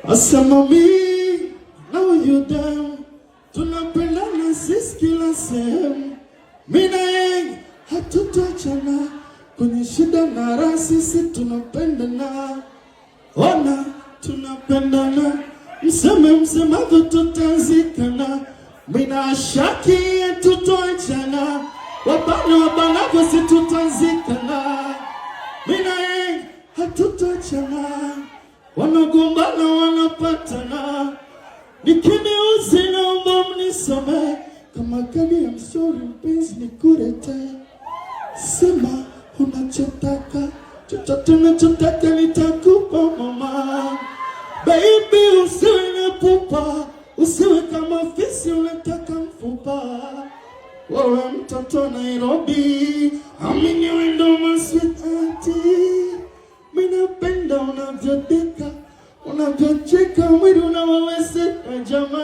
Asema mi now you down, tunapendana sisi kila sehemu. Mina yengi hatutachana, kwenye shida na raha sisi tunapendana. Ona tunapendana, msemavyo tutazikana. Mina shaki tutoachana, wabanavyo si tutazikana. Mina yengi hatutachana, wanagombana wanapatana. Nikimeuzi naomba mnisame, kama kadi I'm sorry mpenzi nikurete. Sema unachotaka, chochote unachotaka nitakupa mama. Baby usiwe na pupa, usiwe kama fisi unataka mfupa. Wewe mtoto Nairobi, amini wewe ndo my sweet auntie. Minapenda unavyodeka, unavyocheka, mwili unawawezeka jamaa.